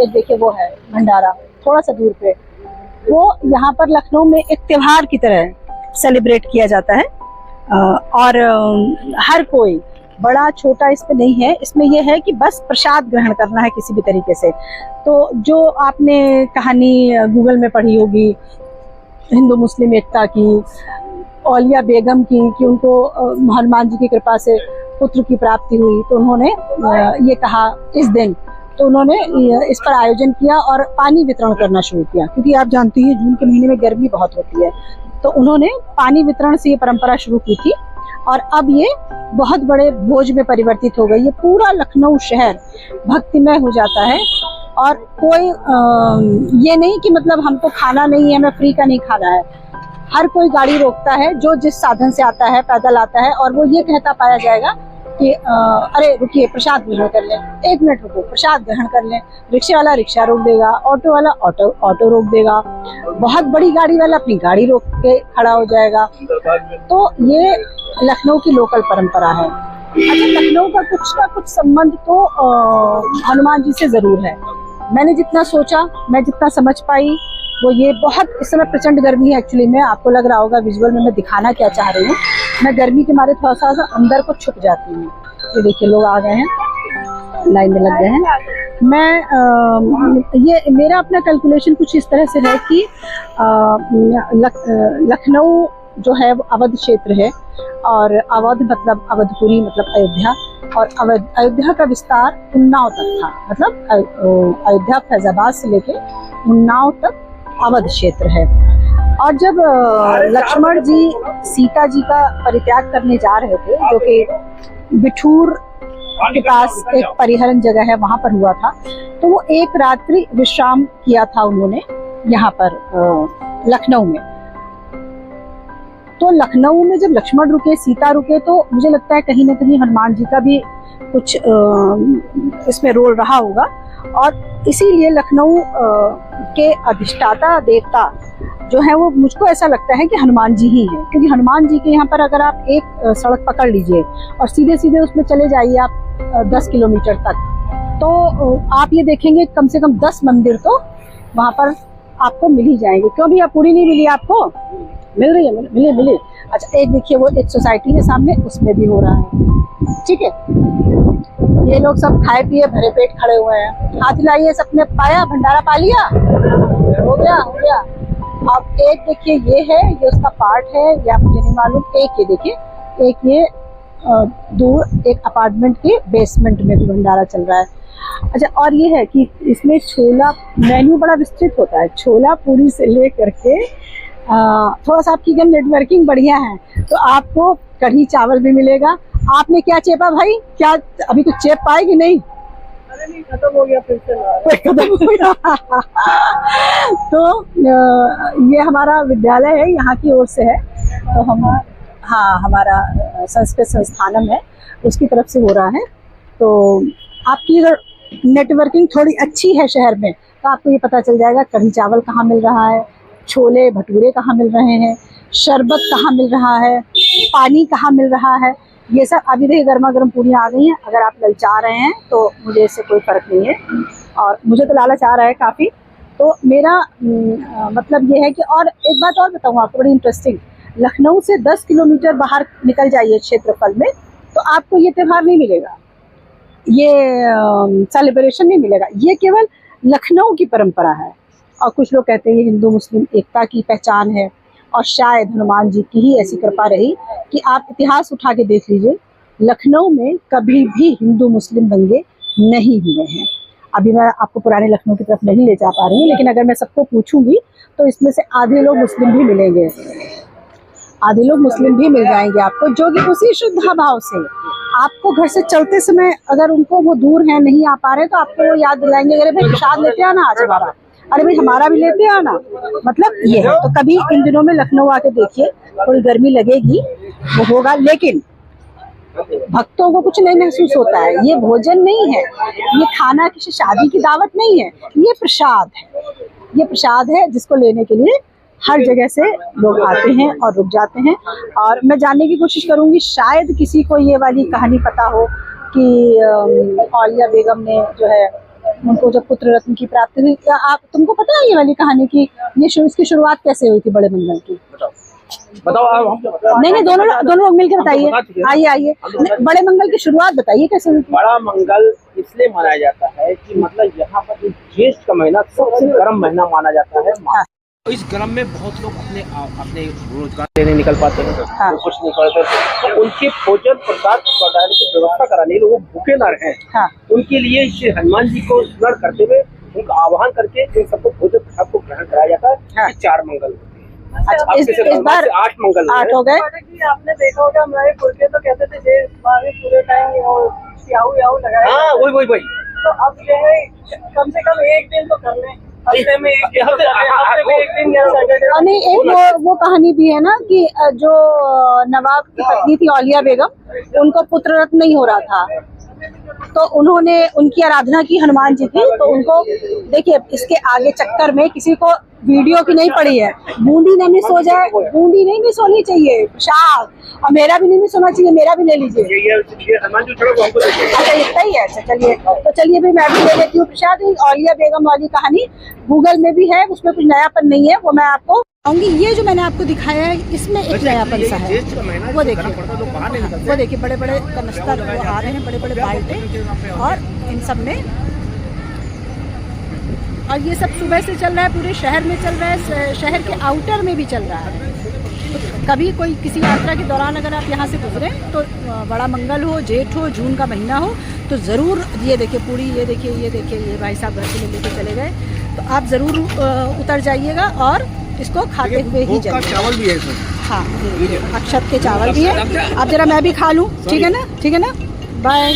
एक देखिए वो है भंडारा थोड़ा सा दूर पे, वो यहाँ पर लखनऊ में एक त्योहार की तरह सेलिब्रेट किया जाता है। और हर कोई बड़ा छोटा इस पे नहीं है, इसमें यह है कि बस प्रसाद ग्रहण करना है किसी भी तरीके से। तो जो आपने कहानी गूगल में पढ़ी होगी हिंदू मुस्लिम एकता की, औलिया बेगम की, कि उनको हनुमान जी की कृपा से पुत्र की प्राप्ति हुई, तो उन्होंने ये कहा इस दिन, तो उन्होंने इस पर आयोजन किया और पानी वितरण करना शुरू किया, क्योंकि आप जानती हैं जून के महीने में गर्मी बहुत होती है। तो उन्होंने पानी वितरण से ये परंपरा शुरू की थी और अब ये बहुत बड़े भोज में परिवर्तित हो गई है। पूरा लखनऊ शहर भक्तिमय हो जाता है और कोई ये नहीं कि मतलब हमको खाना नहीं है, हमें फ्री का नहीं खाना है। हर कोई गाड़ी रोकता है जो जिस साधन से आता है, पैदल आता है, और वो ये कहता पाया जाएगा कि अरे रुकिए प्रसाद ग्रहण कर लें, 1 मिनट रुको प्रसाद ग्रहण कर लें। रिक्शे वाला रिक्शा रोक देगा, ऑटो वाला ऑटो रोक देगा, बहुत बड़ी गाड़ी वाला अपनी गाड़ी रोक के खड़ा हो जाएगा। तो ये लखनऊ की लोकल परंपरा है। अच्छा, लखनऊ का कुछ ना कुछ संबंध तो हनुमान जी से जरूर है। मैंने जितना सोचा, मैं जितना समझ पाई वो ये, बहुत इस समय प्रचंड गर्मी है एक्चुअली में, आपको लग रहा होगा विजुअल में मैं दिखाना क्या चाह रही हूँ। मैं गर्मी के मारे थोड़ा सा अंदर को छुप जाती हूँ। ये देखिए लोग आ गए हैं, लाइन में लग गए हैं। मैं ये मेरा अपना कैलकुलेशन कुछ इस तरह से है कि लखनऊ जो है वो अवध क्षेत्र है, और अवध मतलब अवधपुरी मतलब अयोध्या, और अयोध्या का विस्तार उन्नाव तक था, मतलब अयोध्या फैजाबाद से लेके उन्नाव तक अवध क्षेत्र है। और जब लक्ष्मण जी सीता जी का परित्याग करने जा रहे थे, जो कि बिठूर के पास एक परिहरण जगह है वहां पर हुआ था, तो वो एक रात्रि विश्राम किया था उन्होंने यहाँ पर लखनऊ में। तो लखनऊ में जब लक्ष्मण रुके, सीता रुके, तो मुझे लगता है कहीं ना कहीं हनुमान जी का भी कुछ इसमें रोल रहा होगा। और इसीलिए लखनऊ के अधिष्ठाता देवता जो है वो, मुझको ऐसा लगता है कि हनुमान जी ही हैं, क्योंकि हनुमान जी के यहाँ पर अगर आप एक सड़क पकड़ लीजिए और सीधे सीधे उसमें चले जाइए आप 10 किलोमीटर तक, तो आप ये देखेंगे कम से कम 10 मंदिर तो वहाँ पर आपको मिल ही जाएंगे। क्यों भैया पूरी नहीं मिली आपको? मिल रही है, मिली। अच्छा, एक देखिए वो एक सोसाइटी है सामने, उसमें भी हो रहा है। ठीक है, ये लोग सब खाए पिए भरे पेट खड़े हुए हैं। हाथ हिलाइए सबने, पाया भंडारा पा लिया? हो गया। अब एक देखिए ये है, ये उसका पार्ट है या मुझे नहीं मालूम। एक ये देखिए, एक ये दूर एक अपार्टमेंट के बेसमेंट में भी भंडारा चल रहा है। अच्छा, और ये है कि इसमें छोला मेन्यू बड़ा विस्तृत होता है, छोला पूरी से ले करके थोड़ा सा आपकी अगर नेटवर्किंग बढ़िया है तो आपको कढ़ी चावल भी मिलेगा। आपने क्या चेपा भाई? क्या अभी कुछ चेप पाएगी नहीं? अरे नहीं, खत्म हो गया, फिर से खत्म हो गया। तो ये हमारा विद्यालय है, यहाँ की ओर से है। तो हम हमारा संस्कृत संस्थानम है, उसकी तरफ से हो रहा है। तो आपकी अगर नेटवर्किंग थोड़ी अच्छी है शहर में तो आपको ये पता चल जाएगा कढ़ी चावल कहाँ मिल रहा है, छोले भटूरे कहाँ मिल रहे हैं, शरबत कहाँ मिल रहा है, पानी कहाँ मिल रहा है। ये सब अभी देखिए गर्मा गर्म पूरियाँ आ गई हैं। अगर आप ललचा रहे हैं तो मुझे इससे कोई फ़र्क नहीं है, और मुझे तो लालच आ रहा है काफ़ी। तो मेरा मतलब ये है कि, और एक बात और बताऊँ आपको बड़ी इंटरेस्टिंग, लखनऊ से 10 किलोमीटर बाहर निकल जाइए क्षेत्रफल में तो आपको ये त्यौहार नहीं मिलेगा, ये सेलिब्रेशन नहीं मिलेगा। ये केवल लखनऊ की परंपरा है, और कुछ लोग कहते हैं ये हिंदू मुस्लिम एकता की पहचान है, और शायद हनुमान जी की ही ऐसी कृपा रही कि आप इतिहास उठा के देख लीजिए, लखनऊ में कभी भी हिंदू मुस्लिम दंगे नहीं हुए हैं। अभी मैं आपको पुराने लखनऊ की तरफ नहीं ले जा पा रही हूँ, लेकिन अगर मैं सबको पूछूंगी तो इसमें से आधे लोग मुस्लिम भी मिलेंगे, आधे लोग मुस्लिम भी मिल जाएंगे आपको, जो कि उसी शुद्ध भाव से आपको घर से चलते समय, अगर उनको वो दूर है नहीं आ पा रहे तो आपको वो याद दिलाएंगे, अरे भाई प्रसाद लेते आना आज हमारा, अरे भाई हमारा भी लेते आना। मतलब ये है। तो कभी इन दिनों में लखनऊ आके देखिए, थोड़ी गर्मी लगेगी वो होगा, लेकिन भक्तों को कुछ नहीं महसूस होता है। ये भोजन नहीं है, ये खाना किसी शादी की दावत नहीं है, ये प्रसाद है। ये प्रसाद है जिसको लेने के लिए हर जगह से लोग आते हैं और रुक जाते हैं। और मैं जानने की कोशिश करूंगी, शायद किसी को ये वाली कहानी पता हो कि औलिया बेगम ने जो है उनको जब पुत्र रत्न की प्राप्ति हुई, क्या आप तुमको पता है ये वाली कहानी की इसकी शुरुआत कैसे हुई थी बड़े मंगल की? बताओ आप। नहीं, दोनों लोग मिलकर बताइए। आइए बड़े मंगल की शुरुआत बताइए कैसे हुई थी? बड़ा मंगल इसलिए मनाया जाता है कि मतलब यहाँ पर ज्येष्ठ का महीना सबसे गर्म महीना माना जाता है। इस गर्म में बहुत लोग अपने रोजगार लेने निकल पाते हैं, तो कुछ नहीं करते, तो उनके भोजन प्रसाद बनाने की व्यवस्था कराने लोग भूखे न रहे, उनके लिए श्री हनुमान जी को स्मरण करते हुए उनका आह्वान करके इन सबको भोजन प्रसाद को ग्रहण कराया जाता है। 4 मंगल। अच्छा, इस बार 8 मंगल 8 हो गए। आपने देखा होगा हमारे पुरखे तो कहते थे पूरे टाइम याहू लगाया। हाँ, वही। तो अब जो है कम से कम एक दिन तो कर लें, हफ्ते में एक दिन या सैटरडे। नहीं, एक वो कहानी भी है ना कि जो नवाब की पत्नी थी औलिया बेगम, उनको पुत्र रत्न नहीं हो रहा था, तो उन्होंने उनकी आराधना की हनुमान जी की। तो उनको देखिए, इसके आगे चक्कर में किसी को वीडियो की नहीं पड़ी है, बूंदी नहीं मिस हो जाए, बूंदी नहीं मिस होनी चाहिए, प्रसाद, और मेरा भी नहीं मिस होना चाहिए, मेरा भी ले लीजिए। अच्छा, इतना ही है। अच्छा चलिए, तो चलिए भाई मैं भी ले लेती हूँ प्रसाद। औलिया बेगम वाली कहानी गूगल में भी है, उसमें कुछ नयापन नहीं है, वो मैं आपको आऊंगी। ये जो मैंने आपको दिखाया है इसमें एक नयापन सा है, वो देखिए बड़े बड़े कनस्तर वो आ रहे हैं, बड़े बड़े बाल्टे, और इन सब में, और ये सब सुबह से चल रहा है, पूरे शहर में चल रहा है, शहर के आउटर में भी चल रहा है। तो कभी कोई किसी यात्रा के दौरान अगर आप यहाँ से गुजरे तो बड़ा मंगल हो, जेठ हो, जून का महीना हो, तो ज़रूर ये देखिए पूरी, ये देखिए ये भाई साहब घर से लेके चले गए, तो आप ज़रूर उतर जाइएगा और इसको खाते हुए ही जाइए। चावल भी है इसमें। हाँ, अक्षत के चावल भी है। अब जरा मैं भी खा लूँ, ठीक है ना? बाय।